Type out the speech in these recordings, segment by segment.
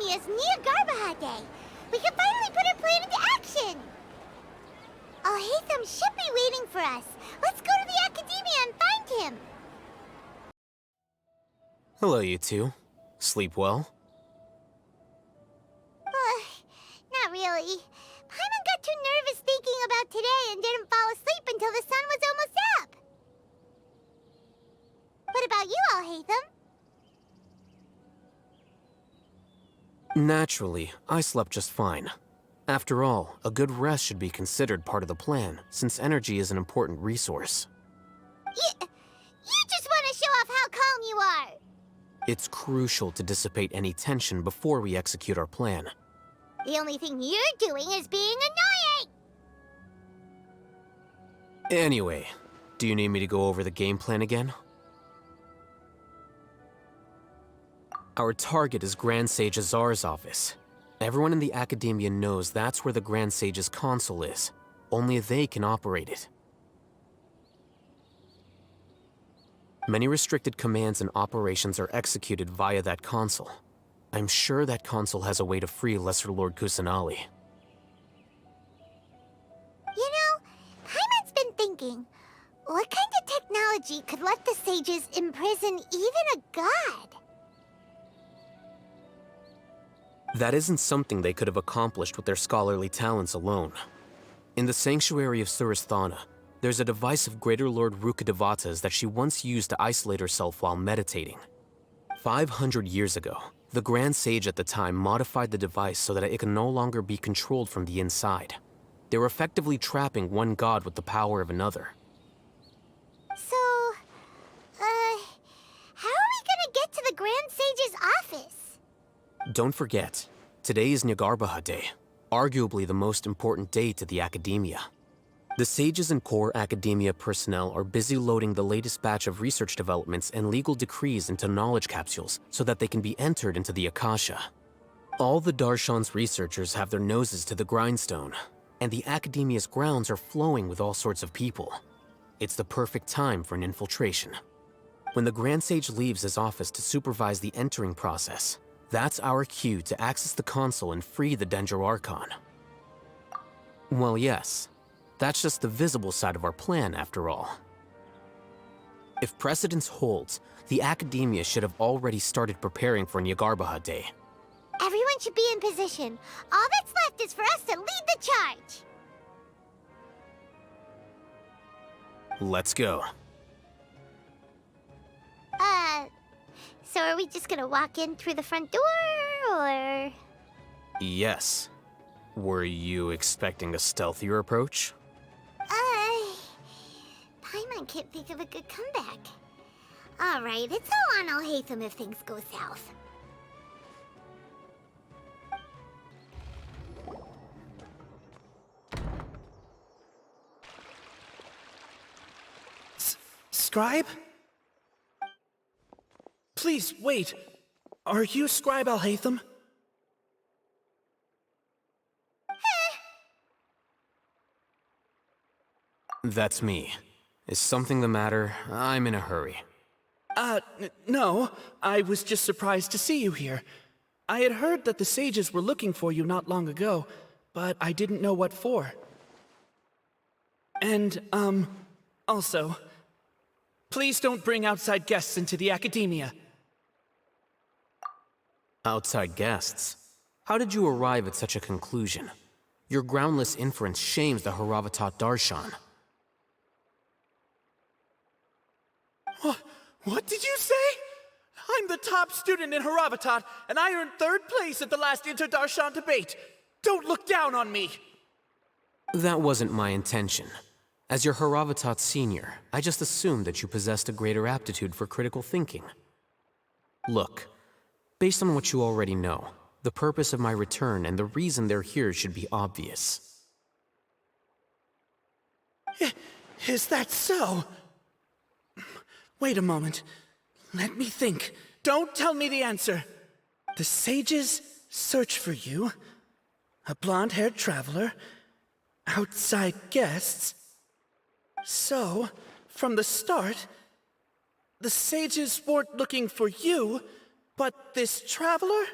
Akademiya's Jnagarbha Day. We can finally put our plan into action. Alhaitham should be waiting for us. Let's go to the Akademiya and find him. Hello, you two. Sleep well? Not really. Paimon got too nervous thinking about today and didn't fall asleep until the sun was almost up. What about you, Alhaitham? Naturally, I slept just fine. After all, a good rest should be considered part of the plan, since energy is an important resource. You just want to show off how calm you are. It's crucial to dissipate any tension before we execute our plan. The only thing you're doing is being annoying! Anyway, do you need me to go over the game plan again? Our target is Grand Sage Azar's office. Everyone in the Akademiya knows that's where the Grand Sage's console is. Only they can operate it. Many restricted commands and operations are executed via that console. I'm sure that console has a way to free Lesser Lord Kusanali. You know, Paimon's been thinking, what kind of technology could let the sages imprison even a god? That isn't something they could have accomplished with their scholarly talents alone. In the Sanctuary of Surasthana, there's a device of Greater Lord Rukkhadevata's that she once used to isolate herself while meditating. 500 years ago, the Grand Sage at the time modified the device so that it could no longer be controlled from the inside. They were effectively trapping one god with the power of another. So, how are we gonna get to the Grand Sage's office? Don't forget, today is Jnagarbha Day, arguably the most important day to the Akademiya. The sages and core Akademiya personnel are busy loading the latest batch of research developments and legal decrees into knowledge capsules so that they can be entered into the Akasha. All the Darshan's researchers have their noses to the grindstone, and the Akademiya's grounds are flowing with all sorts of people. It's the perfect time for an infiltration. When the Grand Sage leaves his office to supervise the entering process, that's our cue to access the console and free the Danger Archon. Well, yes. That's just the visible side of our plan, after all. If precedence holds, the Akademiya should have already started preparing for Jnagarbha Day. Everyone should be in position. All that's left is for us to lead the charge. Let's go. So are we just gonna walk in through the front door, or...? Yes. Were you expecting a stealthier approach? Paimon can't think of a good comeback. Alright, it's all on Alhaitham if things go south. Scribe? Please, wait. Are you Scribe Alhaitham? That's me. Is something the matter? I'm in a hurry. No. I was just surprised to see you here. I had heard that the sages were looking for you not long ago, but I didn't know what for. And, also, please don't bring outside guests into the Akademiya. Outside guests? How did you arrive at such a conclusion? Your groundless inference shames the Haravatat Darshan. What did you say? I'm the top student in Haravatat, and I earned 3rd place at the last Inter-Darshan debate. Don't look down on me! That wasn't my intention. As your Haravatat senior, I just assumed that you possessed a greater aptitude for critical thinking. Look, based on what you already know, the purpose of my return and the reason they're here should be obvious. Is that so? Wait a moment. Let me think. Don't tell me the answer. The sages search for you. A blonde-haired traveler. Outside guests. So, from the start, the sages weren't looking for you, but this traveler?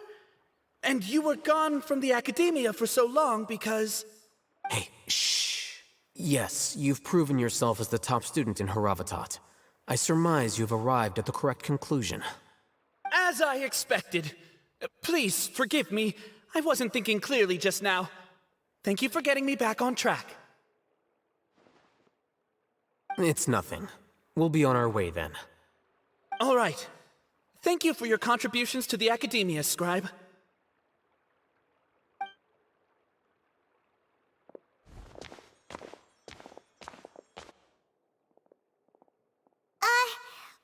And you were gone from the Akademiya for so long because... Hey, shh. Yes, you've proven yourself as the top student in Haravatat. I surmise you've arrived at the correct conclusion. As I expected. Please, forgive me. I wasn't thinking clearly just now. Thank you for getting me back on track. It's nothing. We'll be on our way then. All right. Thank you for your contributions to the Akademiya, Scribe.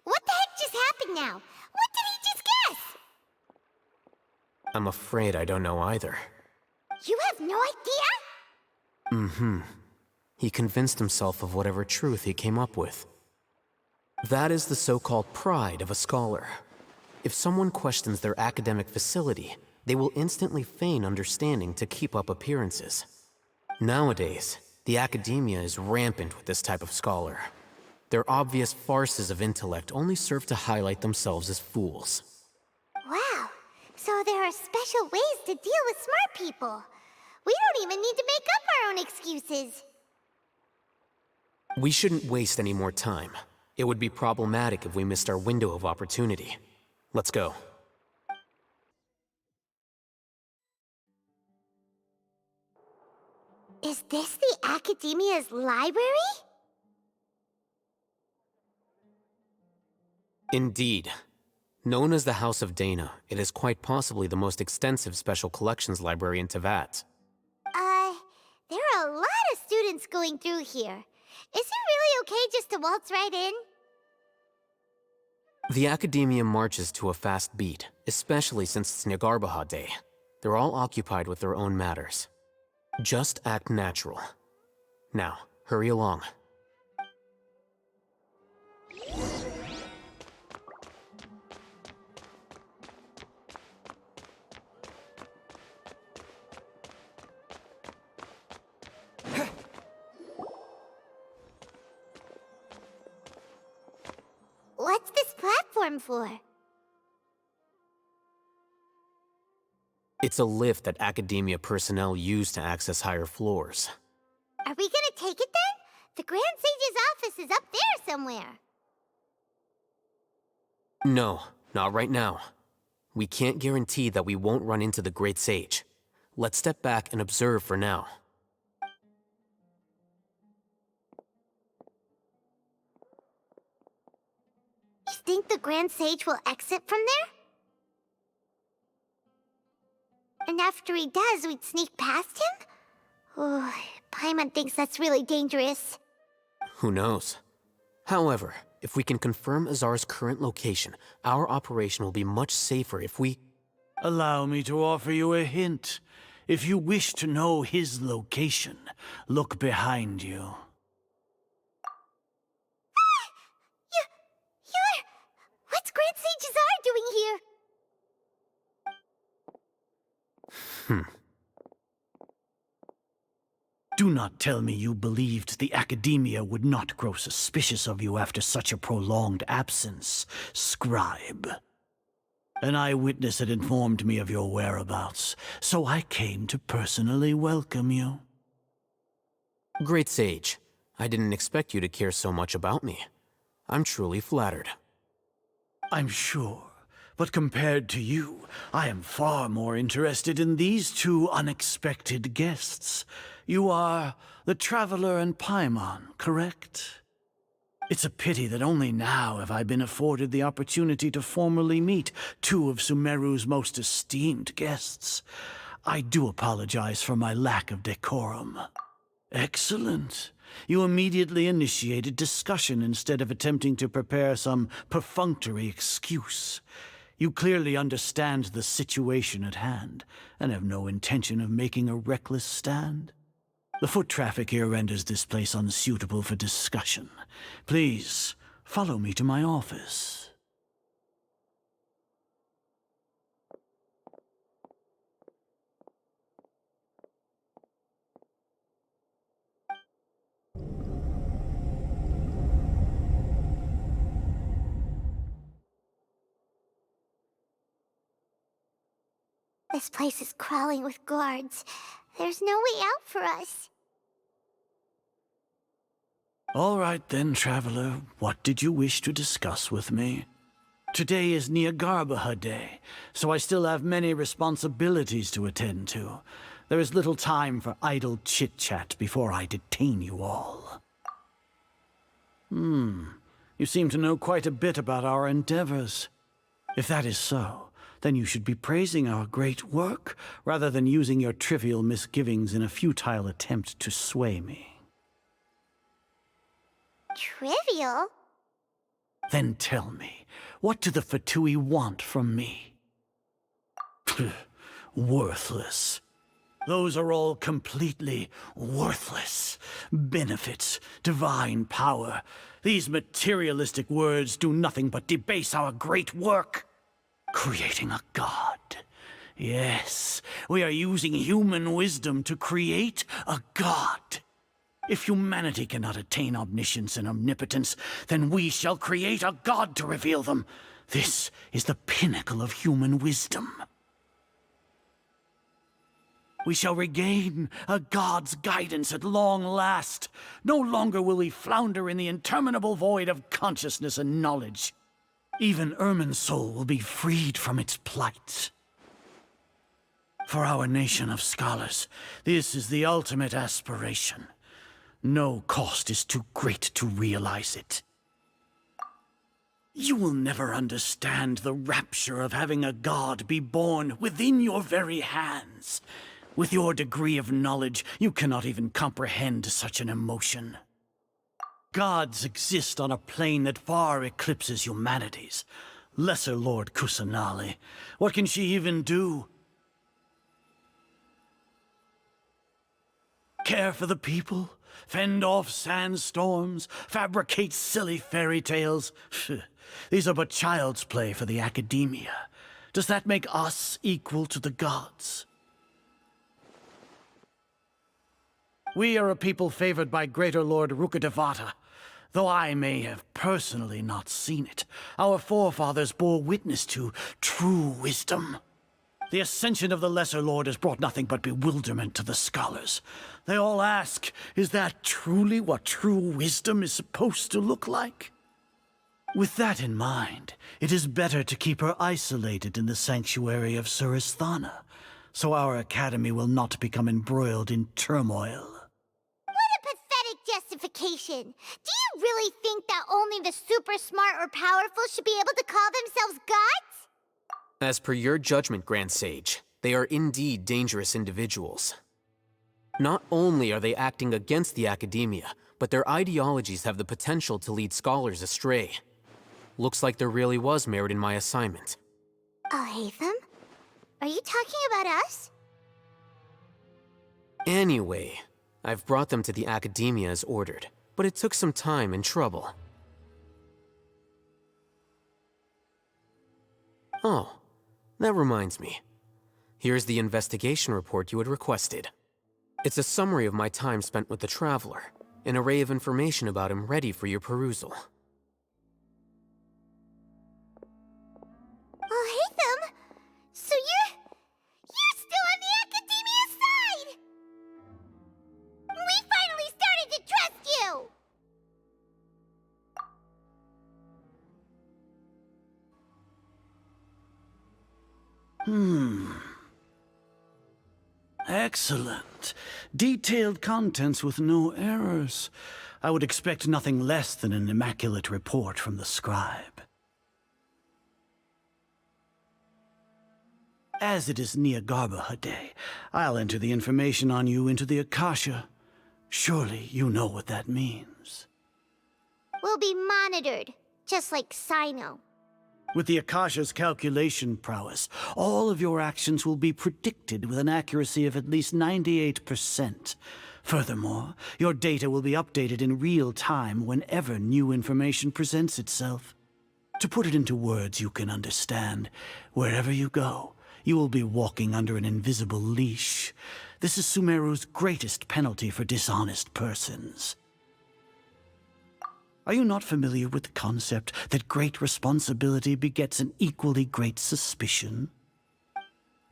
What the heck just happened now? What did he just guess? I'm afraid I don't know either. You have no idea? He convinced himself of whatever truth he came up with. That is the so-called pride of a scholar. If someone questions their academic facility, they will instantly feign understanding to keep up appearances. Nowadays, the Akademiya is rampant with this type of scholar. Their obvious farces of intellect only serve to highlight themselves as fools. Wow, so there are special ways to deal with smart people. We don't even need to make up our own excuses. We shouldn't waste any more time. It would be problematic if we missed our window of opportunity. Let's go. Is this the Akademiya's library? Indeed. Known as the House of Daena, it is quite possibly the most extensive special collections library in Teyvat. There are a lot of students going through here. Is it really okay just to waltz right in? The Akademiya marches to a fast beat, especially since it's Jnagarbha Day. They're all occupied with their own matters. Just act natural. Now, hurry along. What's this platform for? It's a lift that Akademiya personnel use to access higher floors. Are we gonna take it then? The Grand Sage's office is up there somewhere. No, not right now. We can't guarantee that we won't run into the Great Sage. Let's step back and observe for now. You think the Grand Sage will exit from there? And after he does, we'd sneak past him? Oh, Paimon thinks that's really dangerous. Who knows? However, if we can confirm Azar's current location, our operation will be much safer if we... Allow me to offer you a hint. If you wish to know his location, look behind you. What's Grand Sage Azar doing here? Do not tell me you believed the Akademiya would not grow suspicious of you after such a prolonged absence, Scribe. An eyewitness had informed me of your whereabouts, so I came to personally welcome you. Great Sage, I didn't expect you to care so much about me. I'm truly flattered. I'm sure, but compared to you, I am far more interested in these two unexpected guests. You are the Traveler and Paimon, correct? It's a pity that only now have I been afforded the opportunity to formally meet two of Sumeru's most esteemed guests. I do apologize for my lack of decorum. Excellent. You immediately initiated discussion instead of attempting to prepare some perfunctory excuse. You clearly understand the situation at hand, and have no intention of making a reckless stand. The foot traffic here renders this place unsuitable for discussion. Please, follow me to my office. This place is crawling with guards. There's no way out for us. All right then, traveler. What did you wish to discuss with me? Today is Jnagarbha Day, so I still have many responsibilities to attend to. There is little time for idle chit-chat before I detain you all. You seem to know quite a bit about our endeavors. If that is so, then you should be praising our great work, rather than using your trivial misgivings in a futile attempt to sway me. Trivial? Then tell me, what do the Fatui want from me? Worthless. Those are all completely worthless. Benefits, divine power. These materialistic words do nothing but debase our great work. Creating a god. Yes, we are using human wisdom to create a god. If humanity cannot attain omniscience and omnipotence, then we shall create a god to reveal them. This is the pinnacle of human wisdom. We shall regain a god's guidance at long last. No longer will we flounder in the interminable void of consciousness and knowledge. Even Irminsul will be freed from its plight. For our nation of scholars, this is the ultimate aspiration. No cost is too great to realize it. You will never understand the rapture of having a god be born within your very hands. With your degree of knowledge, you cannot even comprehend such an emotion. Gods exist on a plane that far eclipses humanity's. Lesser Lord Kusanali, what can she even do? Care for the people? Fend off sandstorms? Fabricate silly fairy tales? These are but child's play for the Akademiya. Does that make us equal to the gods? We are a people favored by Greater Lord Rukkhadevata. Though I may have personally not seen it, our forefathers bore witness to true wisdom. The ascension of the Lesser Lord has brought nothing but bewilderment to the scholars. They all ask, is that truly what true wisdom is supposed to look like? With that in mind, it is better to keep her isolated in the Sanctuary of Surasthana, so our academy will not become embroiled in turmoil. Justification. Do you really think that only the super smart or powerful should be able to call themselves gods? As per your judgment, Grand Sage, they are indeed dangerous individuals. Not only are they acting against the Akademiya, but their ideologies have the potential to lead scholars astray. Looks like there really was merit in my assignment. Alhaitham? Are you talking about us? Anyway, I've brought them to the Akademiya as ordered, but it took some time and trouble. Oh, that reminds me. Here's the investigation report you had requested. It's a summary of my time spent with the Traveler, an array of information about him ready for your perusal. Alhaitham? So you're still on the Akademiya side! We finally started to trust you! Excellent. Detailed contents with no errors. I would expect nothing less than an immaculate report from the scribe. As it is Jnagarbha Day, I'll enter the information on you into the Akasha. Surely you know what that means. We'll be monitored, just like Sino. With the Akasha's calculation prowess, all of your actions will be predicted with an accuracy of at least 98%. Furthermore, your data will be updated in real time whenever new information presents itself. To put it into words you can understand, wherever you go, you will be walking under an invisible leash. This is Sumeru's greatest penalty for dishonest persons. Are you not familiar with the concept that great responsibility begets an equally great suspicion?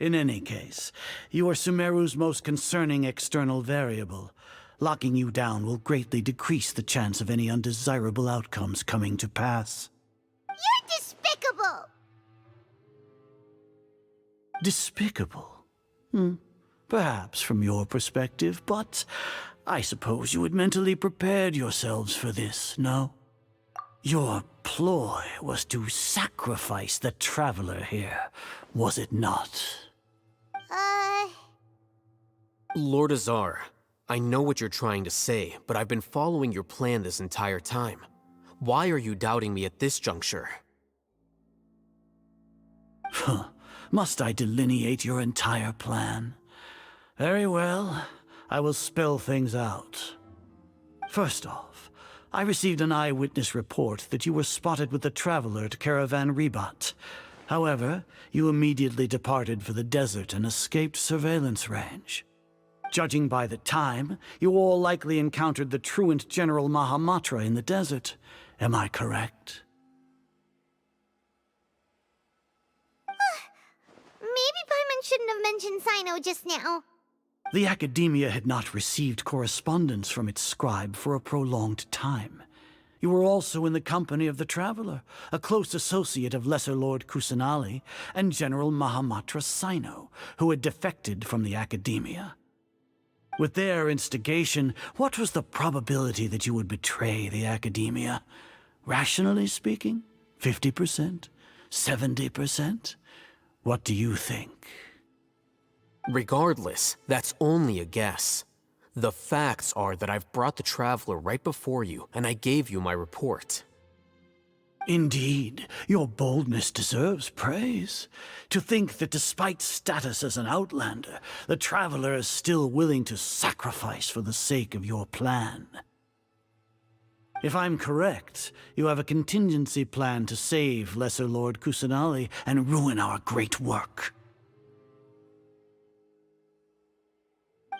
In any case, you are Sumeru's most concerning external variable. Locking you down will greatly decrease the chance of any undesirable outcomes coming to pass. You're despicable! Despicable? Perhaps from your perspective, but I suppose you had mentally prepared yourselves for this, no? Your ploy was to sacrifice the Traveler here, was it not? Lord Azar, I know what you're trying to say, but I've been following your plan this entire time. Why are you doubting me at this juncture? Must I delineate your entire plan? Very well, I will spell things out. First off, I received an eyewitness report that you were spotted with the Traveler at Caravan Ribat. However, you immediately departed for the desert and escaped surveillance range. Judging by the time, you all likely encountered the truant General Mahamatra in the desert. Am I correct? Maybe Paimon shouldn't have mentioned Sino just now. The Akademiya had not received correspondence from its scribe for a prolonged time. You were also in the company of the Traveler, a close associate of Lesser Lord Kusanali and General Mahamatra Sino, who had defected from the Akademiya. With their instigation, what was the probability that you would betray the Akademiya? Rationally speaking, 50%? 70%? What do you think? Regardless, that's only a guess. The facts are that I've brought the Traveler right before you, and I gave you my report. Indeed, your boldness deserves praise. To think that despite status as an outlander, the Traveler is still willing to sacrifice for the sake of your plan. If I'm correct, you have a contingency plan to save Lesser Lord Kusanali and ruin our great work.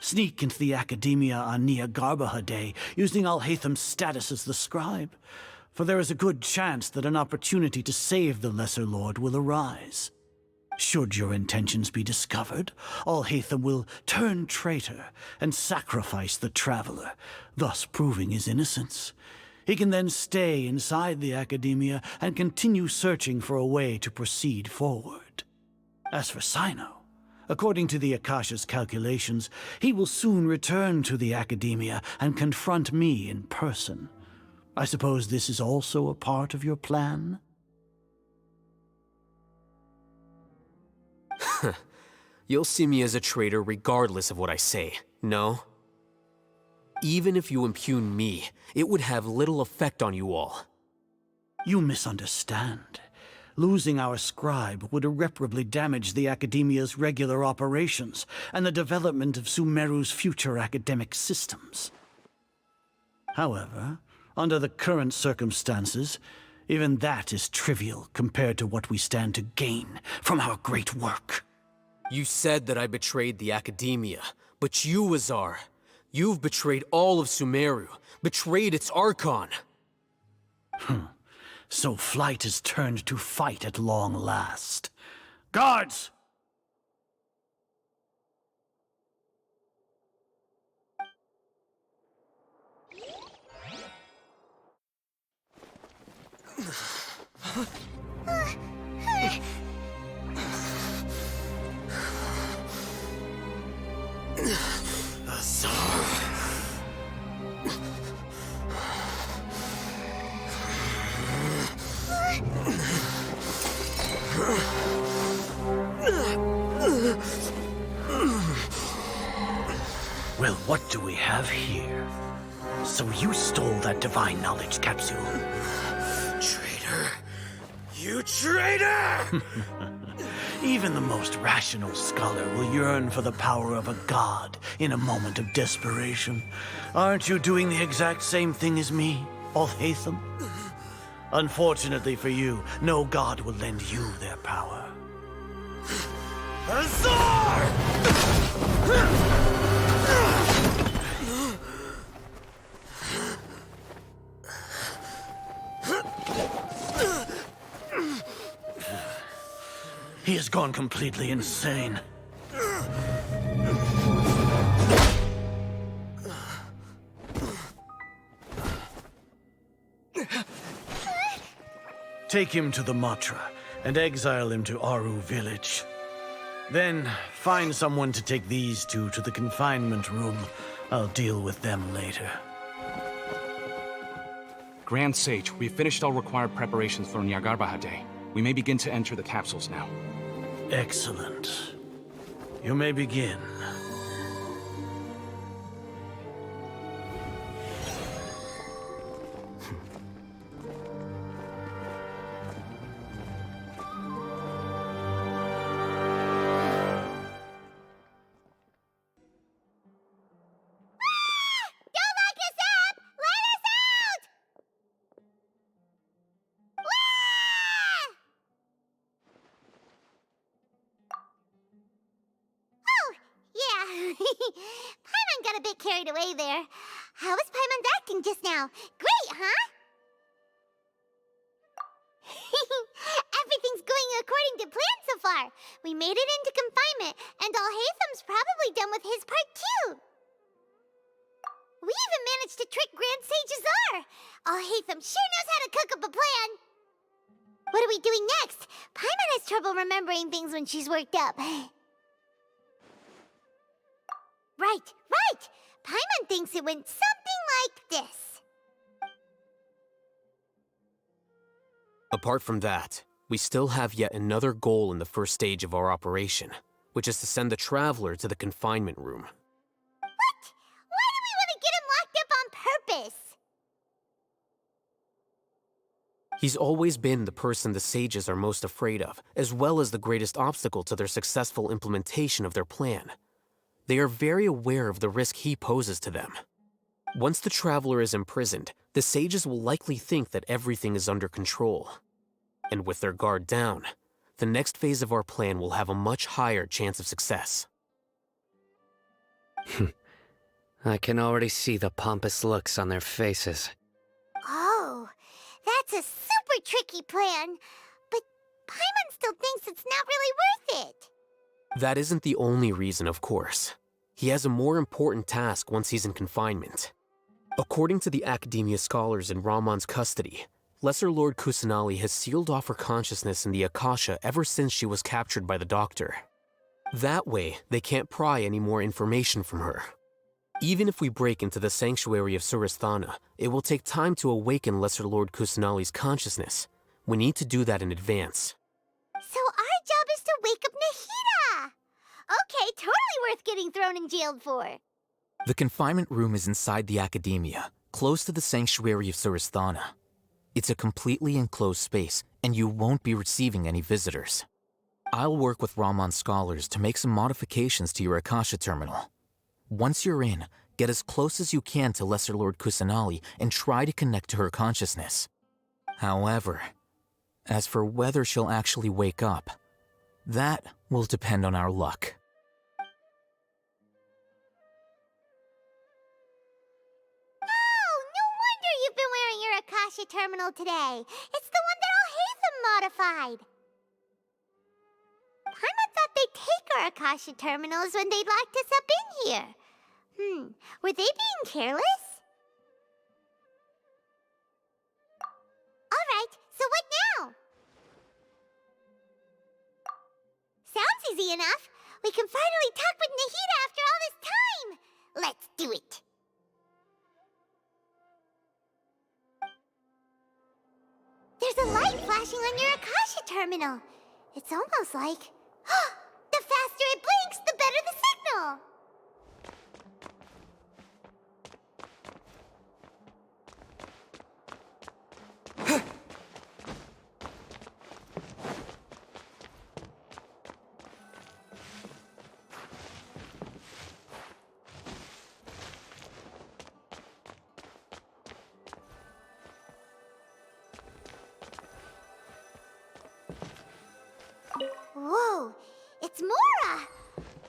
Sneak into the Akademiya on Jnagarbha Day, using Alhaitham's status as the scribe. For there is a good chance that an opportunity to save the Lesser Lord will arise. Should your intentions be discovered, Alhaitham will turn traitor and sacrifice the Traveler, thus proving his innocence. He can then stay inside the Akademiya and continue searching for a way to proceed forward. As for Sino, according to the Akasha's calculations, he will soon return to the Akademiya and confront me in person. I suppose this is also a part of your plan? You'll see me as a traitor regardless of what I say, no? Even if you impugn me, it would have little effect on you all. You misunderstand. Losing our scribe would irreparably damage the Akademiya's regular operations and the development of Sumeru's future academic systems. However, under the current circumstances, even that is trivial compared to what we stand to gain from our great work. You said that I betrayed the Akademiya, but you, Azar, you've betrayed all of Sumeru, betrayed its Archon. So flight has turned to fight at long last. Guards! Well, what do we have here? So you stole that divine knowledge capsule. Traitor! You traitor! Even the most rational scholar will yearn for the power of a god in a moment of desperation. Aren't you doing the exact same thing as me, Alhaitham? Unfortunately for you, no god will lend you their power. Azar! He is gone. gone completely insane. Take him to the Matra and exile him to Aru village. Then find someone to take these two to the confinement room. I'll deal with them later. Grand Sage, we've finished all required preparations for Jnagarbha Day. We may begin to enter the capsules now. Excellent. You may begin. Don't lock us up! Let us out! Oh, yeah. Paimon got a bit carried away there. How was Paimon's acting just now? Great, huh? Everything's going according to plan so far. We made it into confinement, and Alhaitham's probably done with his part too. We even managed to trick Grand Sage Azar. Alhaitham sure knows how to cook up a plan. What are we doing next? Paimon has trouble remembering things when she's worked up. Right. Paimon thinks it went something like this. Apart from that, we still have yet another goal in the first stage of our operation, which is to send the Traveler to the confinement room. What? Why do we want to get him locked up on purpose? He's always been the person the sages are most afraid of, as well as the greatest obstacle to their successful implementation of their plan. They are very aware of the risk he poses to them. Once the Traveler is imprisoned, the sages will likely think that everything is under control. And with their guard down, the next phase of our plan will have a much higher chance of success. I can already see the pompous looks on their faces. Oh, that's a super tricky plan. But Paimon still thinks it's not really worth it. That isn't the only reason, of course. He has a more important task once he's in confinement. According to the Akademiya scholars in Ramon's custody, Lesser Lord Kusanali has sealed off her consciousness in the Akasha ever since she was captured by the Doctor. That way, they can't pry any more information from her. Even if we break into the Sanctuary of Surasthana, it will take time to awaken Lesser Lord Kusanali's consciousness. We need to do that in advance. So our job is to wake up Nahida! Okay, totally worth getting thrown and jailed for. The confinement room is inside the Akademiya, close to the Sanctuary of Surasthana. It's a completely enclosed space, and you won't be receiving any visitors. I'll work with Ramon's scholars to make some modifications to your Akasha terminal. Once you're in, get as close as you can to Lesser Lord Kusanali and try to connect to her consciousness. However, as for whether she'll actually wake up, that will depend on our luck. No wonder you've been wearing your Akasha terminal today. It's the one that Alhaitham modified. Paimon thought they'd take our Akasha terminals when they locked us up in here. Were they being careless? Alright, so what now? Sounds easy enough. We can finally talk with Nahida after all this time. Let's do it. There's a light flashing on your Akasha terminal. It's almost like... the faster it blinks, the better the signal. Whoa, it's Mora!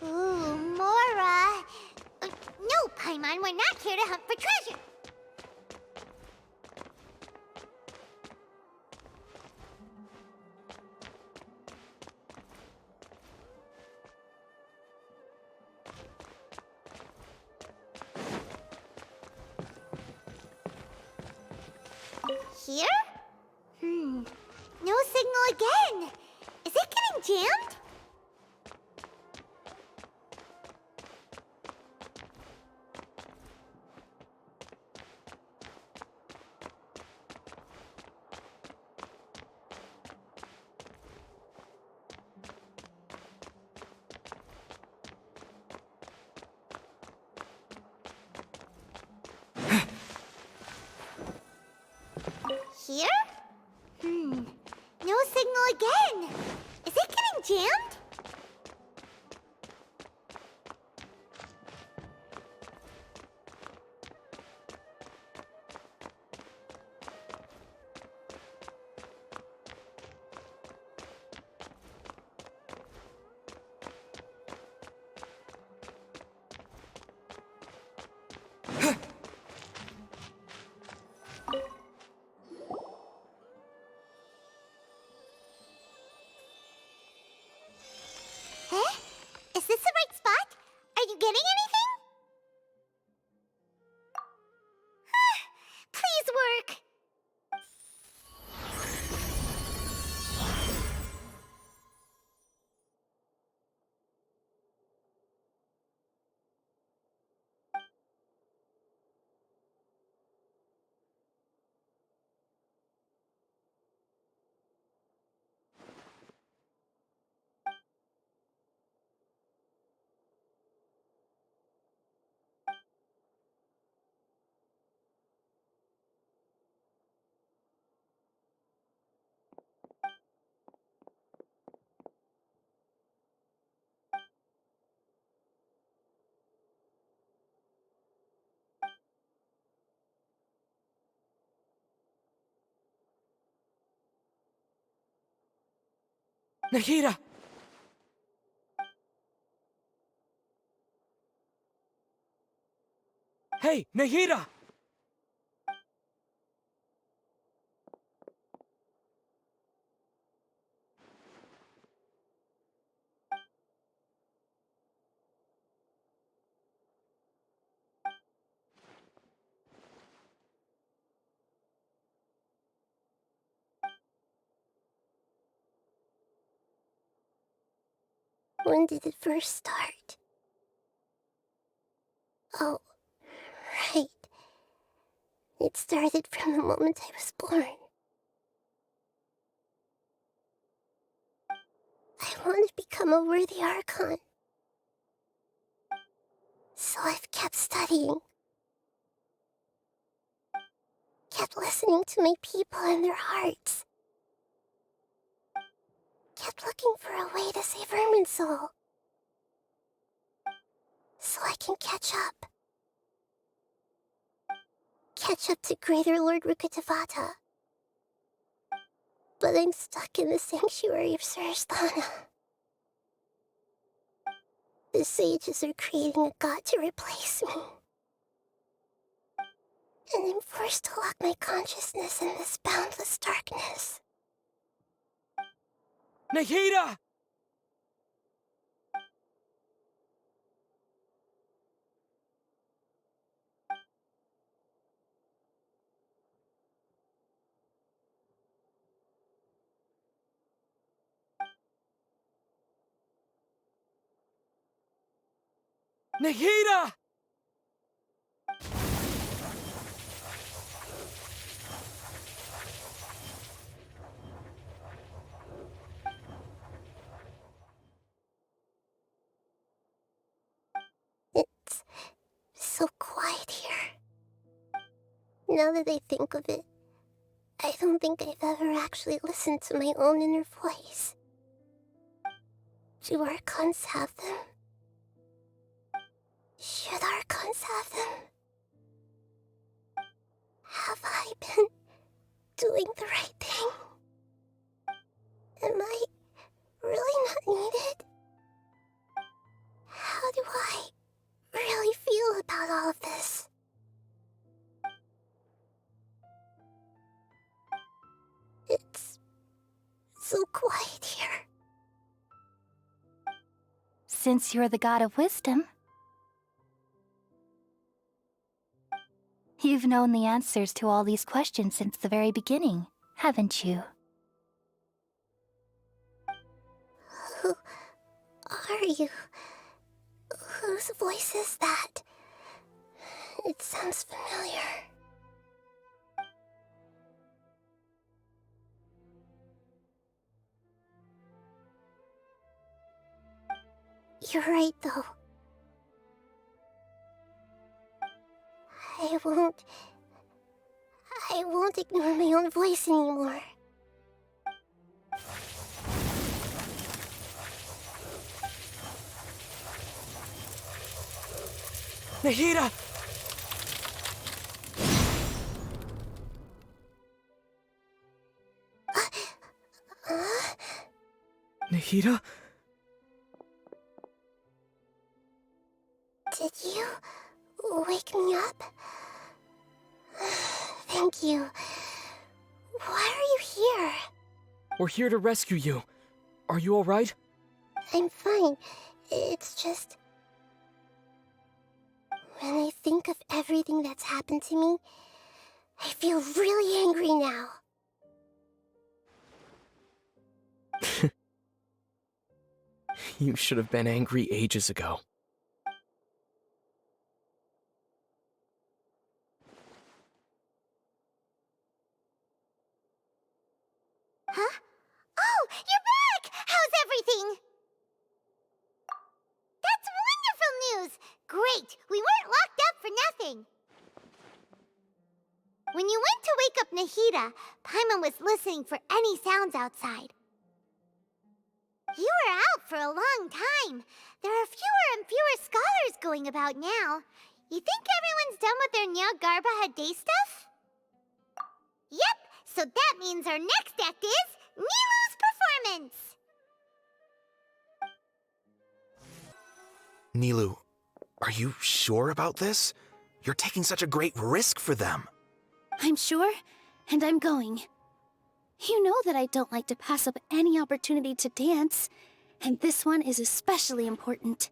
Ooh, Mora! No, Paimon, we're not here to hunt for treasure! Here? No signal again. Is it getting jammed? Here? No signal again. Is it getting jammed? Eh? Is this the right spot? Are you getting anything? Please work. Nahida! Hey, Nahida! When did it first start? Oh, right. It started from the moment I was born. I want to become a worthy Archon. So I've kept studying. Kept listening to my people and their hearts. Kept looking for a way to save Irminsul. So I can catch up. Catch up to Greater Lord Rukkhadevata. But I'm stuck in the Sanctuary of Surasthana. The sages are creating a god to replace me. And I'm forced to lock my consciousness in this boundless darkness. Nahida! Nahida! It's so quiet here. Now that I think of it, I don't think I've ever actually listened to my own inner voice. Do Archons have them? Should Archons have them? Have I been doing the right thing? Am I really not needed? How do I really feel about all of this? It's so quiet here. Since you're the god of wisdom, You've known the answers to all these questions since the very beginning, haven't you? Who are you? Whose voice is that? It sounds familiar. You're right, though. I won't ignore my own voice anymore. Nahida! Nahida? Did you wake me up? Thank you. Why are you here? We're here to rescue you. Are you alright? I'm fine. It's just... when I think of everything that's happened to me, I feel really angry now. You should have been angry ages ago. Huh? Oh, you're back! How's everything? That's wonderful news! Great! We weren't locked up for nothing! When you went to wake up Nahida, Paimon was listening for any sounds outside. You were out for a long time. There are fewer and fewer scholars going about now. You think everyone's done with their Jnagarbha day stuff? Yep, so that means our next act is Nilou's performance! Nilou, are you sure about this? You're taking such a great risk for them. I'm sure, and I'm going. You know that I don't like to pass up any opportunity to dance, and this one is especially important.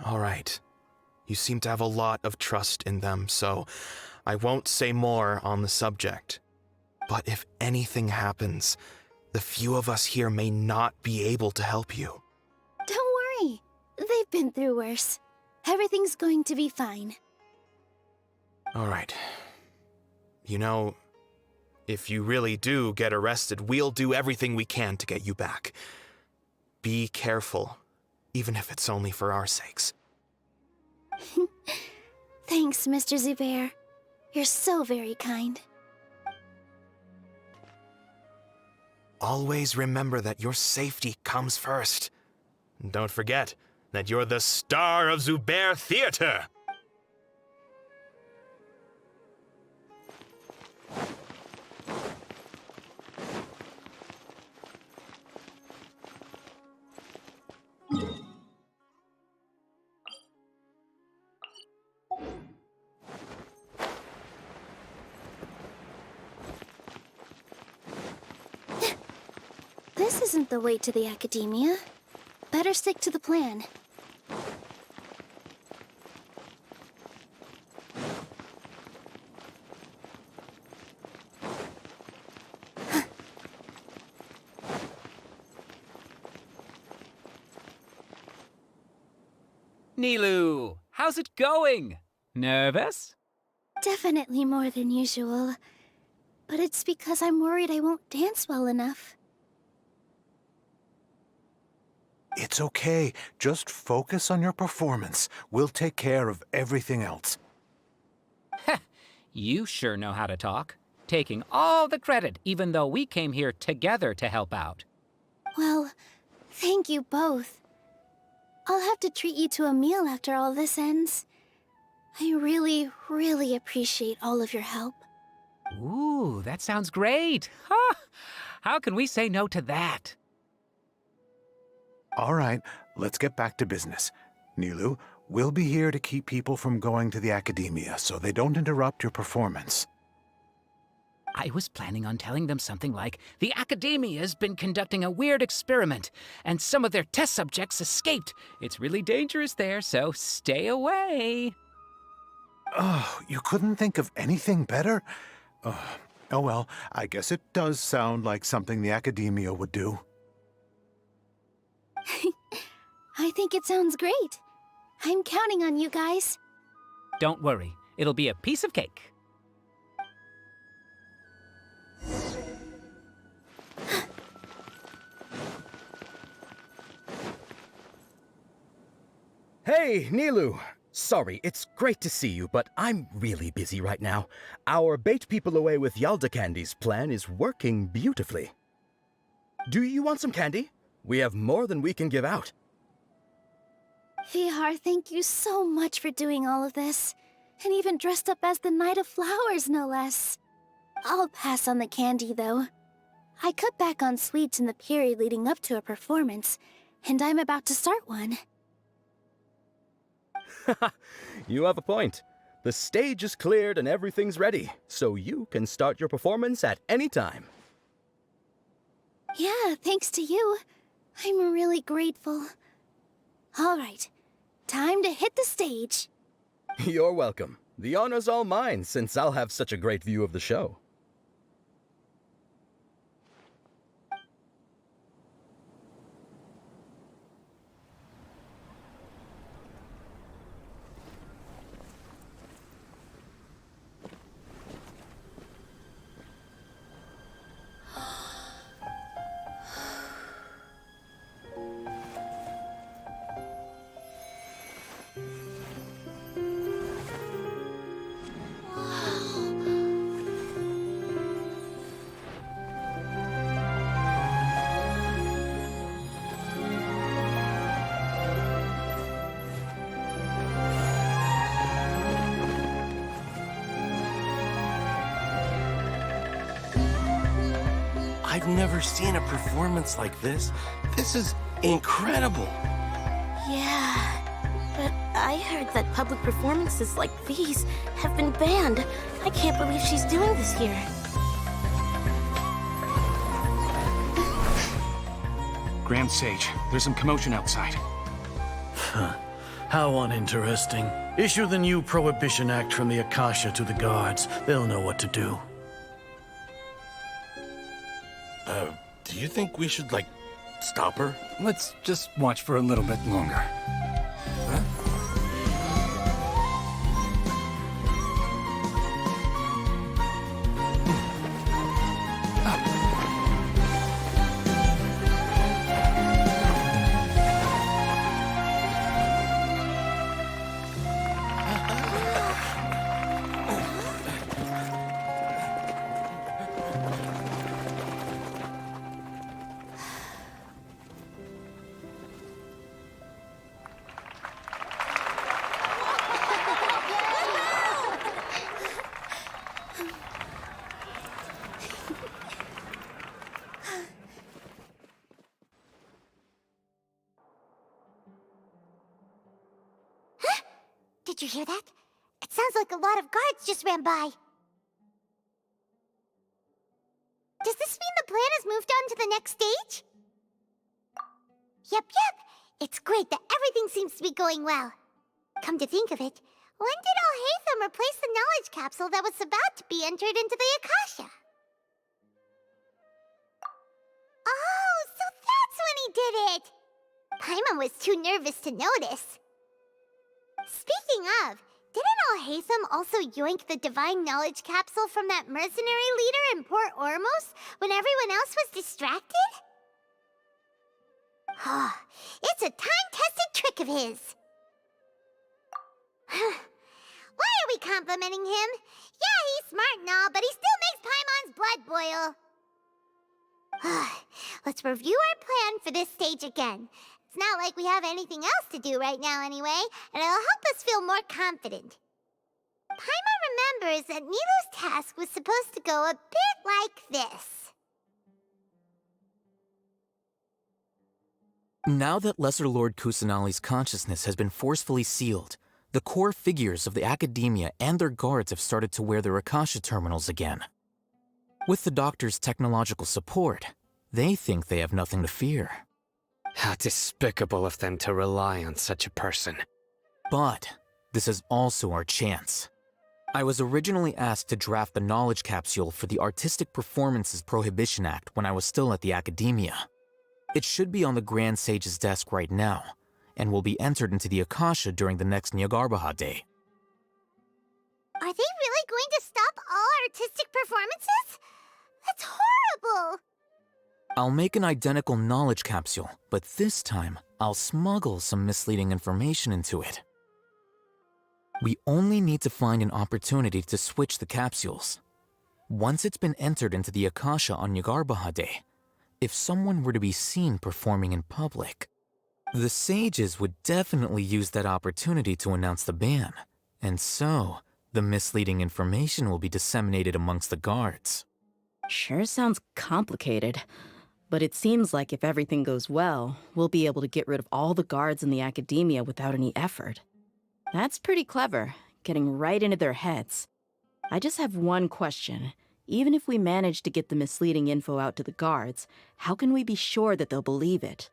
All right. You seem to have a lot of trust in them, so I won't say more on the subject. But if anything happens, the few of us here may not be able to help you. Don't worry. They've been through worse. Everything's going to be fine. All right. You know, if you really do get arrested, we'll do everything we can to get you back. Be careful, even if it's only for our sakes. Thanks, Mr. Zubair. You're so very kind. Always remember that your safety comes first. And don't forget that you're the star of Zubair Theater! This isn't the way to the Akademiya. Better stick to the plan. Nilou, how's it going? Nervous? Definitely more than usual. But it's because I'm worried I won't dance well enough. It's okay. Just focus on your performance. We'll take care of everything else. You sure know how to talk. Taking all the credit, even though we came here together to help out. Well, thank you both. I'll have to treat you to a meal after all this ends. I really, really appreciate all of your help. Ooh, that sounds great. Huh? How can we say no to that? All right, let's get back to business. Nilou, we'll be here to keep people from going to the Akademiya so they don't interrupt your performance. I was planning on telling them something like, the Akademiya has been conducting a weird experiment, and some of their test subjects escaped. It's really dangerous there, so stay away. Oh, you couldn't think of anything better? Oh well, I guess it does sound like something the Akademiya would do. I think it sounds great. I'm counting on you guys. Don't worry, it'll be a piece of cake. Hey, Nilou! Sorry, it's great to see you, but I'm really busy right now. Our Bait People Away with Yalda Candies plan is working beautifully. Do you want some candy? We have more than we can give out. Vihar, thank you so much for doing all of this. And even dressed up as the Knight of Flowers, no less. I'll pass on the candy, though. I cut back on sweets in the period leading up to a performance, and I'm about to start one. You have a point. The stage is cleared and everything's ready, so you can start your performance at any time. Yeah, thanks to you. I'm really grateful. All right, time to hit the stage. You're welcome. The honor's all mine, since I'll have such a great view of the show. I've never seen a performance like this. This is incredible. Yeah, but I heard that public performances like these have been banned. I can't believe she's doing this here. Grand Sage, there's some commotion outside. How uninteresting. Issue the new Prohibition Act from the Akasha to the guards. They'll know what to do. Do you think we should, stop her? Let's just watch for a little bit longer. Did you hear that? It sounds like a lot of guards just ran by. Does this mean the plan has moved on to the next stage? Yep. It's great that everything seems to be going well. Come to think of it, when did Alhaitham replace the knowledge capsule that was about to be entered into the Akasha? Oh, so that's when he did it! Paimon was too nervous to notice. Speaking of, didn't Alhaitham also yoink the divine knowledge capsule from that mercenary leader in Port Ormos when everyone else was distracted? It's a time-tested trick of his. Why are we complimenting him? Yeah, he's smart and all, but he still makes Paimon's blood boil. Let's review our plan for this stage again. It's not like we have anything else to do right now anyway, and it'll help us feel more confident. Paimon remembers that Nilou's task was supposed to go a bit like this. Now that Lesser Lord Kusanali's consciousness has been forcefully sealed, the core figures of the Akademiya and their guards have started to wear their Akasha terminals again. With the doctor's technological support, they think they have nothing to fear. How despicable of them to rely on such a person. But this is also our chance. I was originally asked to draft the knowledge capsule for the Artistic Performances Prohibition Act when I was still at the Akademiya. It should be on the Grand Sage's desk right now, and will be entered into the Akasha during the next Jnagarbha day. Are they really going to stop all artistic performances? That's horrible! I'll make an identical knowledge capsule, but this time, I'll smuggle some misleading information into it. We only need to find an opportunity to switch the capsules. Once it's been entered into the Akasha on Jnagarbha day, if someone were to be seen performing in public, the sages would definitely use that opportunity to announce the ban, and so the misleading information will be disseminated amongst the guards. Sure sounds complicated, but it seems like if everything goes well, we'll be able to get rid of all the guards in the Akademiya without any effort. That's pretty clever, getting right into their heads. I just have one question. Even if we manage to get the misleading info out to the guards, how can we be sure that they'll believe it?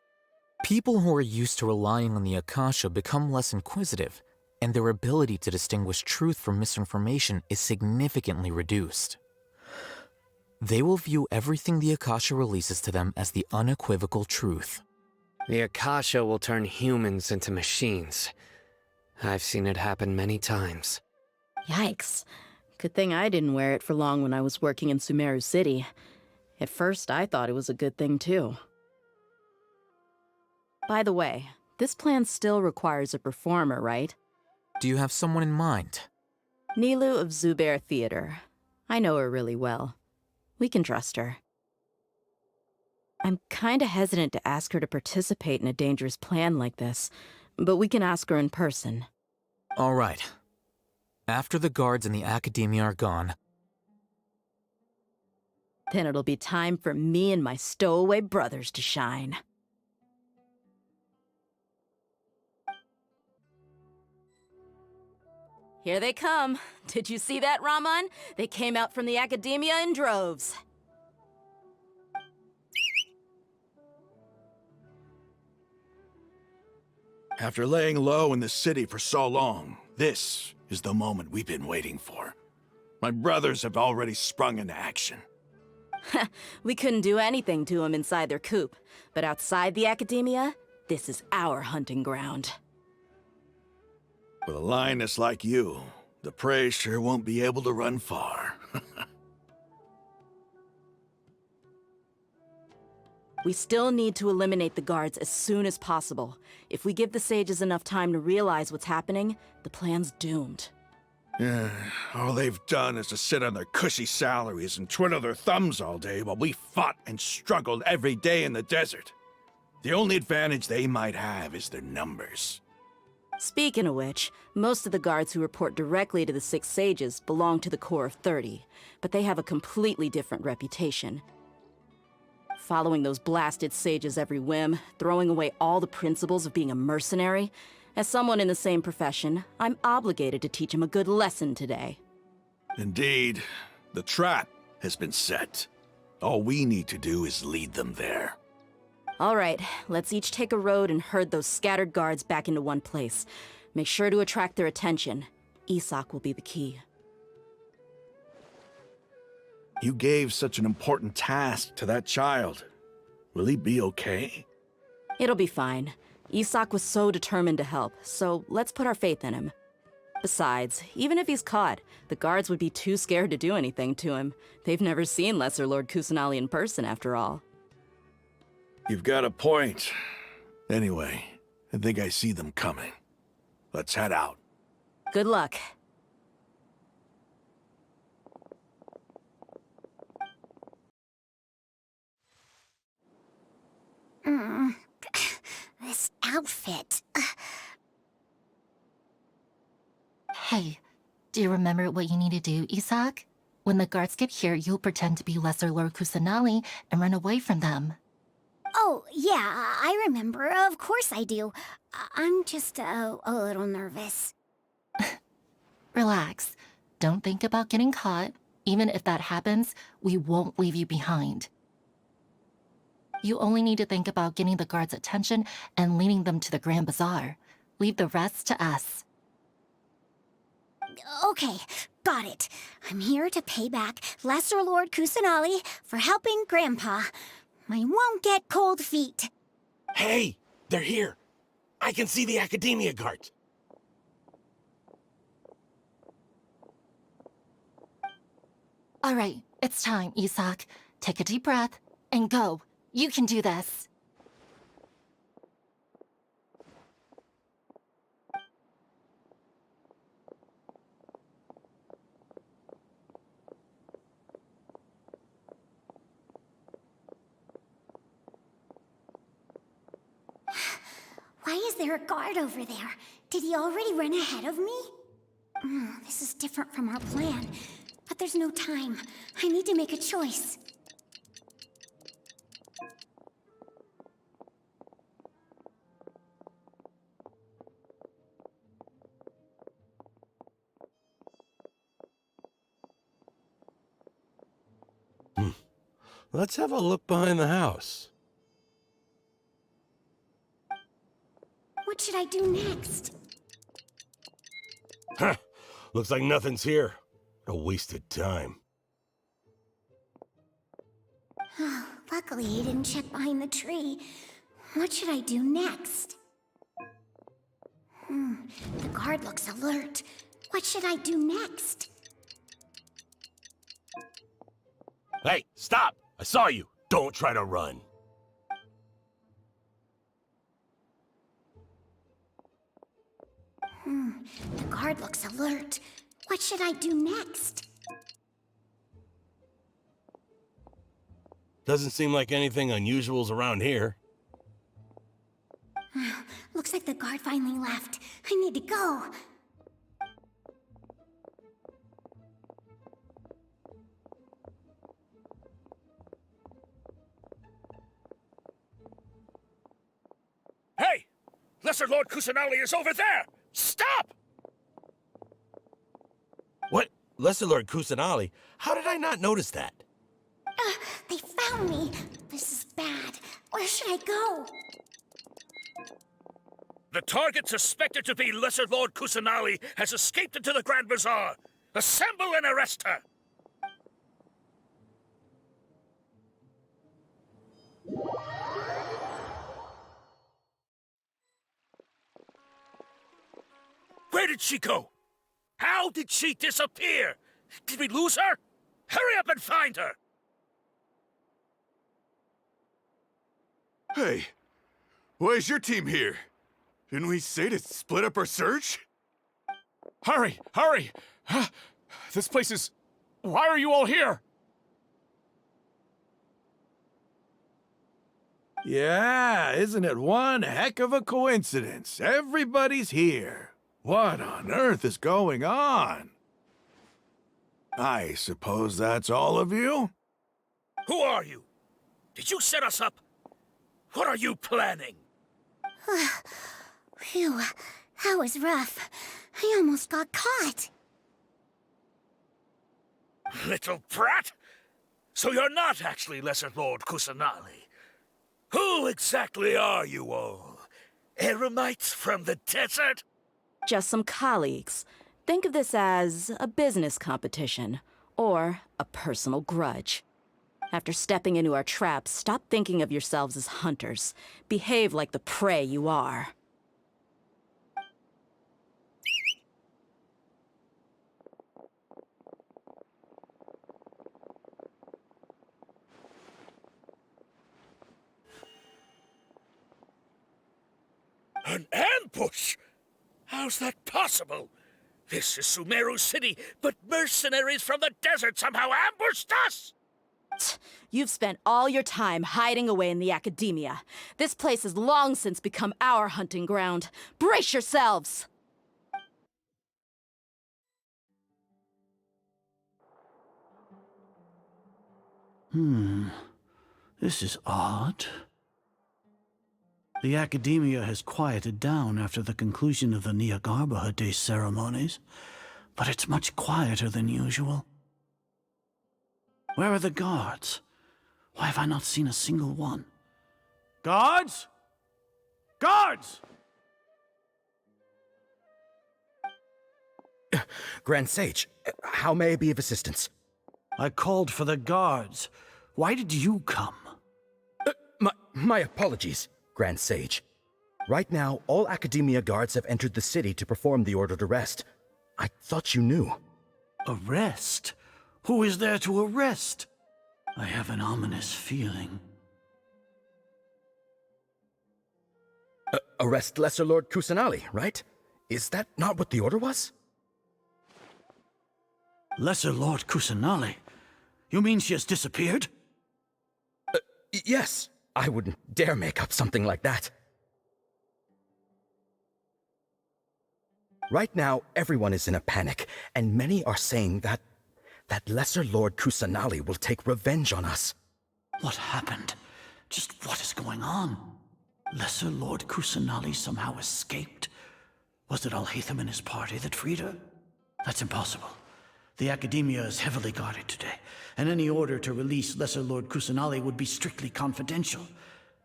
People who are used to relying on the Akasha become less inquisitive, and their ability to distinguish truth from misinformation is significantly reduced. They will view everything the Akasha releases to them as the unequivocal truth. The Akasha will turn humans into machines. I've seen it happen many times. Yikes. Good thing I didn't wear it for long when I was working in Sumeru City. At first, I thought it was a good thing, too. By the way, this plan still requires a performer, right? Do you have someone in mind? Nilou of Zubair Theater. I know her really well. We can trust her. I'm kinda hesitant to ask her to participate in a dangerous plan like this, but we can ask her in person. All right. After the guards in the Akademiya are gone, then it'll be time for me and my stowaway brothers to shine. Here they come. Did you see that, Raman? They came out from the Akademiya in droves. After laying low in the city for so long, this is the moment we've been waiting for. My brothers have already sprung into action. We couldn't do anything to them inside their coop, but outside the Akademiya, this is our hunting ground. With a lioness like you, the prey sure won't be able to run far. We still need to eliminate the guards as soon as possible. If we give the sages enough time to realize what's happening, the plan's doomed. All they've done is to sit on their cushy salaries and twiddle their thumbs all day while we fought and struggled every day in the desert. The only advantage they might have is their numbers. Speaking of which, most of the guards who report directly to the Six Sages belong to the Corps of 30, but they have a completely different reputation. Following those blasted sages every whim, throwing away all the principles of being a mercenary. As someone in the same profession, I'm obligated to teach them a good lesson today. Indeed, the trap has been set. All we need to do is lead them there. All right, let's each take a road and herd those scattered guards back into one place. Make sure to attract their attention. Isak will be the key. You gave such an important task to that child. Will he be okay? It'll be fine. Isak was so determined to help, so let's put our faith in him. Besides, even if he's caught, the guards would be too scared to do anything to him. They've never seen Lesser Lord Kusanali in person, after all. You've got a point. Anyway, I think I see them coming. Let's head out. Good luck. This outfit. Hey, do you remember what you need to do, Isak? When the guards get here, you'll pretend to be Lesser Lord Kusanali and run away from them. Oh, yeah, I remember. Of course I do. I'm just a little nervous. Relax. Don't think about getting caught. Even if that happens, we won't leave you behind. You only need to think about getting the guards' attention and leading them to the Grand Bazaar. Leave the rest to us. Okay, got it. I'm here to pay back Lesser Lord Kusanali for helping Grandpa. I won't get cold feet. Hey, they're here. I can see the Akademiya guards. All right, it's time, Isak. Take a deep breath and go. You can do this. Why is there a guard over there? Did he already run ahead of me? This is different from our plan. But there's no time. I need to make a choice. Let's have a look behind the house. What should I do next? Huh. Looks like nothing's here. A wasted time. Luckily, he didn't check behind the tree. What should I do next? The guard looks alert. What should I do next? Hey, stop! I saw you! Don't try to run. The guard looks alert. What should I do next? Doesn't seem like anything unusual's around here. Looks like the guard finally left. I need to go. Hey! Lesser Lord Kusanali is over there! Stop! What? Lesser Lord Kusanali? How did I not notice that? They found me. This is bad. Where should I go? The target suspected to be Lesser Lord Kusanali has escaped into the Grand Bazaar. Assemble and arrest her! Where did she go? How did she disappear? Did we lose her? Hurry up and find her! Hey, why is your team here? Didn't we say to split up our search? Hurry! Hurry! This place is... Why are you all here? Yeah, isn't it one heck of a coincidence? Everybody's here. What on earth is going on? I suppose that's all of you? Who are you? Did you set us up? What are you planning? Phew, that was rough. I almost got caught. Little brat! So you're not actually Lesser Lord Kusanali. Who exactly are you all? Eremites from the desert? Just some colleagues. Think of this as a business competition, or a personal grudge. After stepping into our traps, stop thinking of yourselves as hunters. Behave like the prey you are. An ambush? How's that possible? This is Sumeru City, but mercenaries from the desert somehow ambushed us! You've spent all your time hiding away in the Akademiya. This place has long since become our hunting ground. Brace yourselves! This is odd. The Akademiya has quieted down after the conclusion of the Nilou Day ceremonies, but it's much quieter than usual. Where are the guards? Why have I not seen a single one? Guards? Guards! Grand Sage, how may I be of assistance? I called for the guards. Why did you come? My apologies, Grand Sage. Right now, all Akademiya guards have entered the city to perform the ordered arrest. I thought you knew. Arrest? Who is there to arrest? I have an ominous feeling. Arrest Lesser Lord Kusanali, right? Is that not what the order was? Lesser Lord Kusanali? You mean she has disappeared? Yes. I wouldn't dare make up something like that. Right now, everyone is in a panic, and many are saying that Lesser Lord Kusanali will take revenge on us. What happened? Just what is going on? Lesser Lord Kusanali somehow escaped? Was it Alhaitham and his party that freed her? That's impossible. The Akademiya is heavily guarded today, and any order to release Lesser Lord Kusanali would be strictly confidential.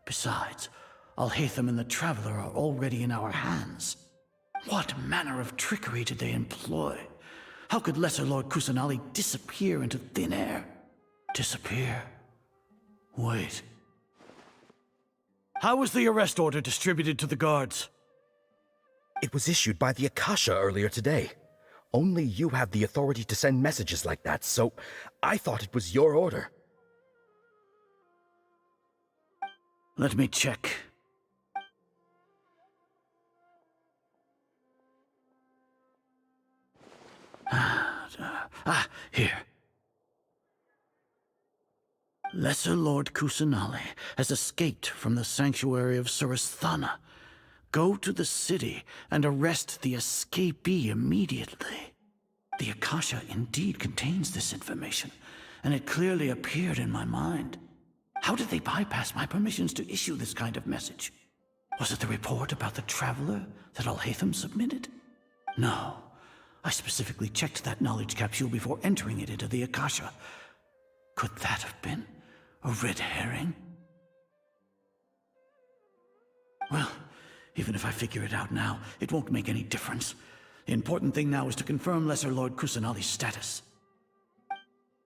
Besides, Alhaitham and the Traveler are already in our hands. What manner of trickery did they employ? How could Lesser Lord Kusanali disappear into thin air? Disappear? Wait. How was the arrest order distributed to the guards? It was issued by the Akasha earlier today. Only you have the authority to send messages like that, so I thought it was your order. Let me check. Here. Lesser Lord Kusanali has escaped from the Sanctuary of Surasthana. Go to the city and arrest the escapee immediately. The Akasha indeed contains this information, and it clearly appeared in my mind. How did they bypass my permissions to issue this kind of message? Was it the report about the Traveler that Alhaitham submitted? No. I specifically checked that knowledge capsule before entering it into the Akasha. Could that have been a red herring? Well, even if I figure it out now, it won't make any difference. The important thing now is to confirm Lesser Lord Kusanali's status.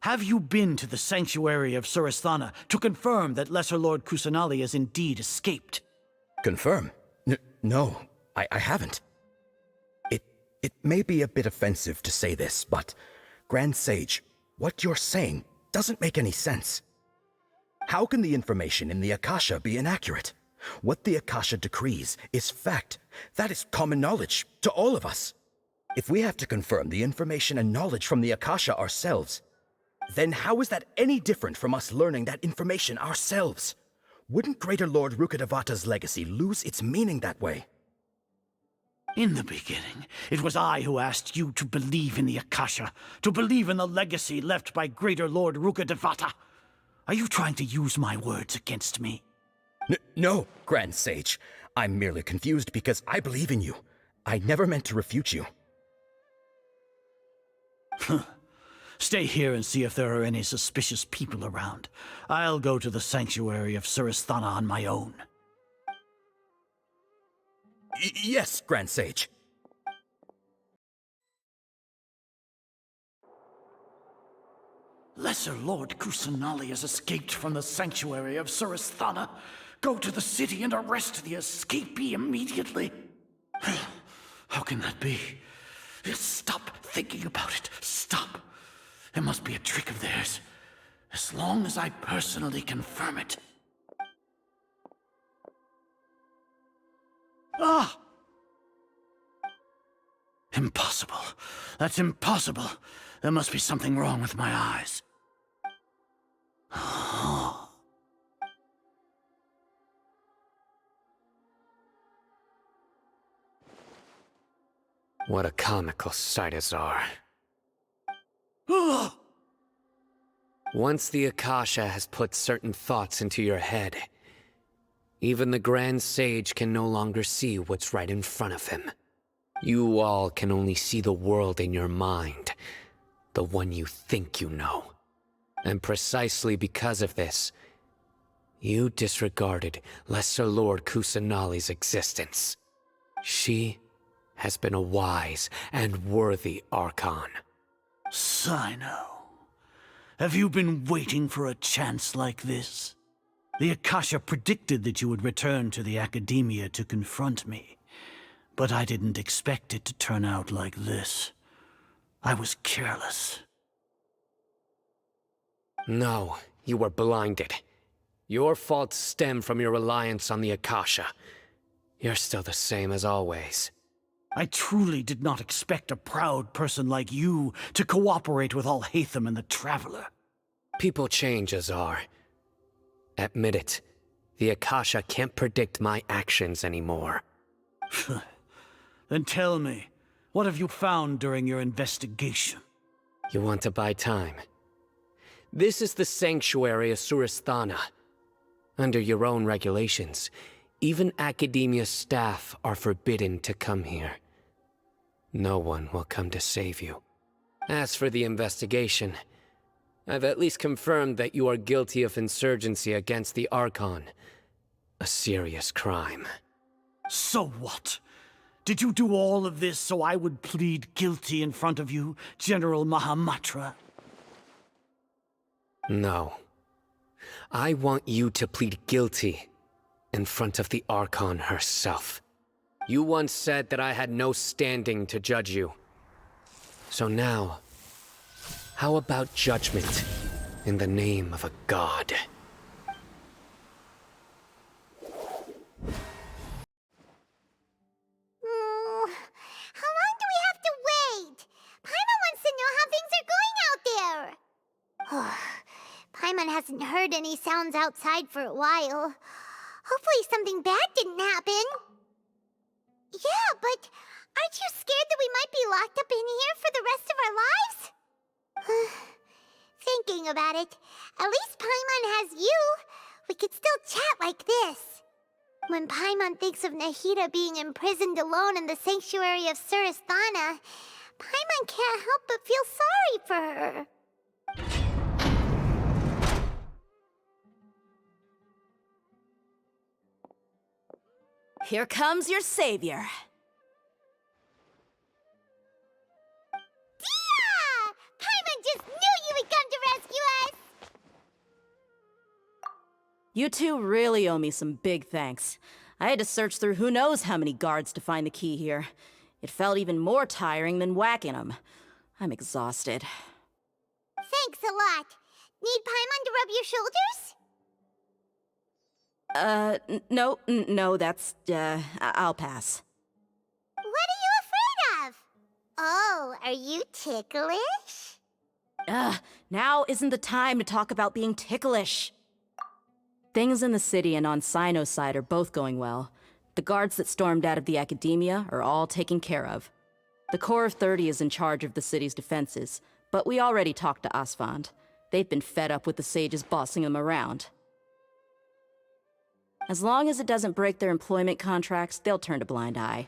Have you been to the Sanctuary of Surasthana to confirm that Lesser Lord Kusanali has indeed escaped? Confirm? No, I haven't. It may be a bit offensive to say this, but, Grand Sage, what you're saying doesn't make any sense. How can the information in the Akasha be inaccurate? What the Akasha decrees is fact. That is common knowledge to all of us. If we have to confirm the information and knowledge from the Akasha ourselves, then how is that any different from us learning that information ourselves? Wouldn't Greater Lord Rukkhadevata's legacy lose its meaning that way? In the beginning, it was I who asked you to believe in the Akasha, to believe in the legacy left by Greater Lord Rukkhadevata. Are you trying to use my words against me? No, Grand Sage. I'm merely confused because I believe in you. I never meant to refute you. Stay here and see if there are any suspicious people around. I'll go to the Sanctuary of Surasthana on my own. Yes, Grand Sage. Lesser Lord Kusanali has escaped from the Sanctuary of Surasthana. Go to the city and arrest the escapee immediately. How can that be? Stop thinking about it. Stop. It must be a trick of theirs. As long as I personally confirm it. Ah! Impossible. That's impossible. There must be something wrong with my eyes. What a comical sight, Azar. Once the Akasha has put certain thoughts into your head, even the Grand Sage can no longer see what's right in front of him. You all can only see the world in your mind, the one you think you know. And precisely because of this, you disregarded Lesser Lord Kusanali's existence. She has been a wise and worthy Archon. Cyno, have you been waiting for a chance like this? The Akasha predicted that you would return to the Akademiya to confront me, but I didn't expect it to turn out like this. I was careless. No, you were blinded. Your faults stem from your reliance on the Akasha. You're still the same as always. I truly did not expect a proud person like you to cooperate with Alhaitham and the Traveler. People change, Azar. Admit it. The Akasha can't predict my actions anymore. Then tell me, what have you found during your investigation? You want to buy time? This is the Sanctuary of Surasthana. Under your own regulations, even Akademiya staff are forbidden to come here. No one will come to save you. As for the investigation, I've at least confirmed that you are guilty of insurgency against the Archon. A serious crime. So what? Did you do all of this so I would plead guilty in front of you, General Mahamatra? No. I want you to plead guilty in front of the Archon herself. You once said that I had no standing to judge you. So now, how about judgment in the name of a god? How long do we have to wait? Paimon wants to know how things are going out there. Paimon hasn't heard any sounds outside for a while. Hopefully something bad didn't happen. Yeah, but aren't you scared that we might be locked up in here for the rest of our lives? Thinking about it, at least Paimon has you. We could still chat like this. When Paimon thinks of Nahida being imprisoned alone in the Sanctuary of Surasthana, Paimon can't help but feel sorry for her. Here comes your savior. Yeah! Paimon just knew you would come to rescue us! You two really owe me some big thanks. I had to search through who knows how many guards to find the key here. It felt even more tiring than whacking them. I'm exhausted. Thanks a lot. Need Paimon to rub your shoulders? No, that's, I'll pass. What are you afraid of? Oh, are you ticklish? Now isn't the time to talk about being ticklish. Things in the city and on Cyno's side are both going well. The guards that stormed out of the Akademiya are all taken care of. The Corps of 30 is in charge of the city's defenses, but we already talked to Asfand. They've been fed up with the sages bossing them around. As long as it doesn't break their employment contracts, they'll turn a blind eye.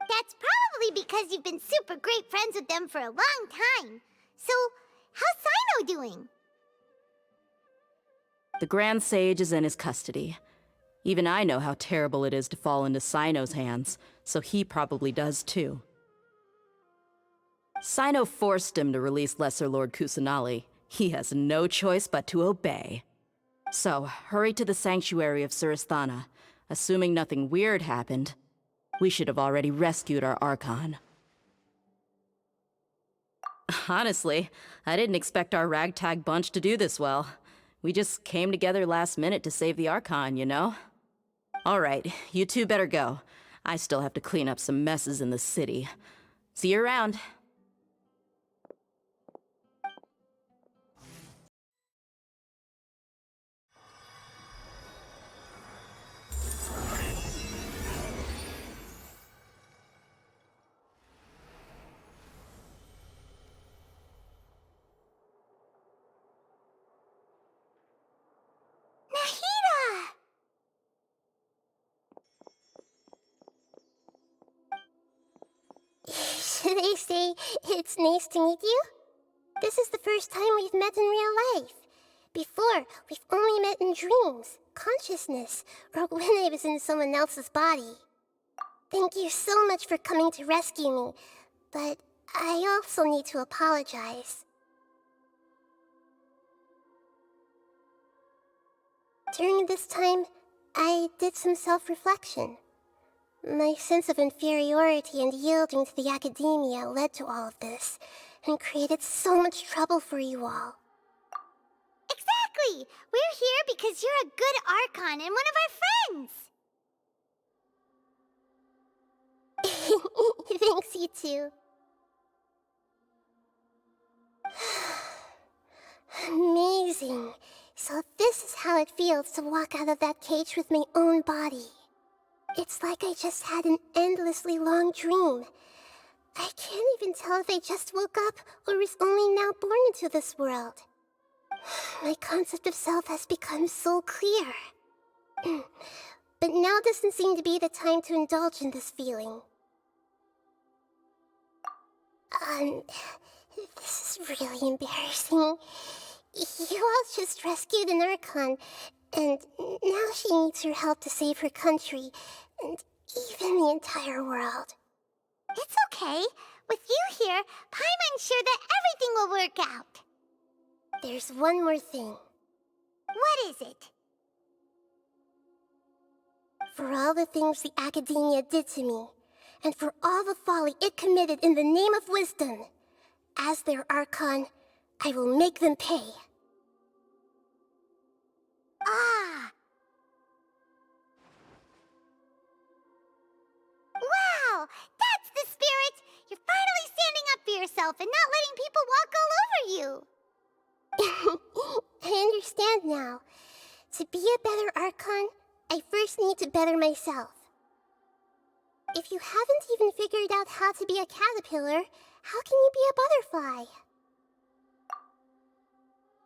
That's probably because you've been super great friends with them for a long time. So, how's Cyno doing? The Grand Sage is in his custody. Even I know how terrible it is to fall into Cyno's hands, so he probably does too. Cyno forced him to release Lesser Lord Kusanali. He has no choice but to obey. So, hurry to the Sanctuary of Surasthana. Assuming nothing weird happened, we should have already rescued our Archon. Honestly, I didn't expect our ragtag bunch to do this well. We just came together last minute to save the Archon, you know? Alright, you two better go. I still have to clean up some messes in the city. See you around. They say it's nice to meet you? The this is the first time we've met in real life. Before, we've only met in dreams, consciousness, or when I was in someone else's body. Thank you so much for coming to rescue me, but I also need to apologize. During this time, I did some self-reflection. My sense of inferiority and yielding to the Akademiya led to all of this, and created so much trouble for you all. Exactly! We're here because you're a good Archon and one of our friends! Thanks, you too. Amazing. So this is how it feels to walk out of that cage with my own body. It's like I just had an endlessly long dream. I can't even tell if I just woke up or was only now born into this world. My concept of self has become so clear. But now doesn't seem to be the time to indulge in this feeling. This is really embarrassing. You all just rescued an Archon, and now she needs your help to save her country, and even the entire world. It's okay. With you here, Paimon's sure that everything will work out. There's one more thing. What is it? For all the things the Akademiya did to me, and for all the folly it committed in the name of wisdom, as their Archon, I will make them pay. Ah! Wow! That's the spirit! You're finally standing up for yourself and not letting people walk all over you! I understand now. To be a better Archon, I first need to better myself. If you haven't even figured out how to be a caterpillar, how can you be a butterfly?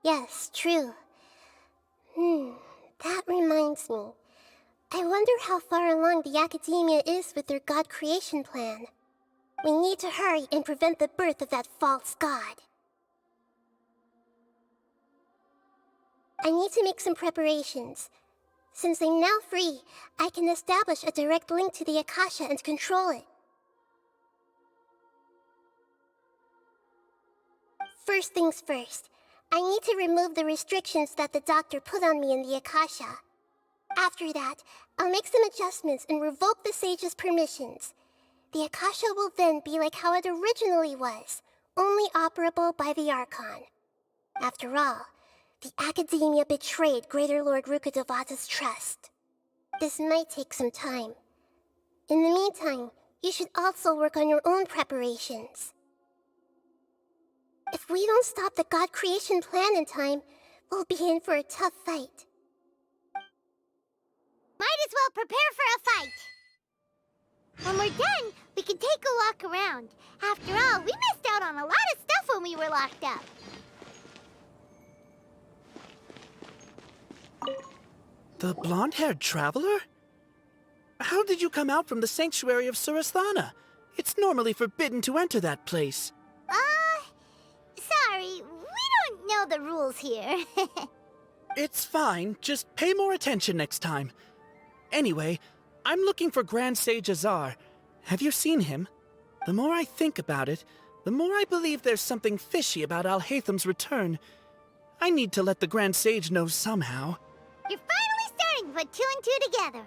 Yes, true. That reminds me. I wonder how far along the Akademiya is with their god creation plan. We need to hurry and prevent the birth of that false god. I need to make some preparations. Since I'm now free, I can establish a direct link to the Akasha and control it. First things first, I need to remove the restrictions that the doctor put on me in the Akasha. After that, I'll make some adjustments and revoke the sage's permissions. The Akasha will then be like how it originally was, only operable by the Archon. After all, the Akademiya betrayed Greater Lord Rukkhadevata's trust. This might take some time. In the meantime, you should also work on your own preparations. If we don't stop the god creation plan in time, we'll be in for a tough fight. Might as well prepare for a fight! When we're done, we can take a walk around. After all, we missed out on a lot of stuff when we were locked up. The blonde-haired traveler? How did you come out from the Sanctuary of Surasthana? It's normally forbidden to enter that place. Sorry, we don't know the rules here. It's fine, just pay more attention next time. Anyway, I'm looking for Grand Sage Azar. Have you seen him? The more I think about it, the more I believe there's something fishy about Alhaitham's return. I need to let the Grand Sage know somehow. You're finally starting to put two and two together.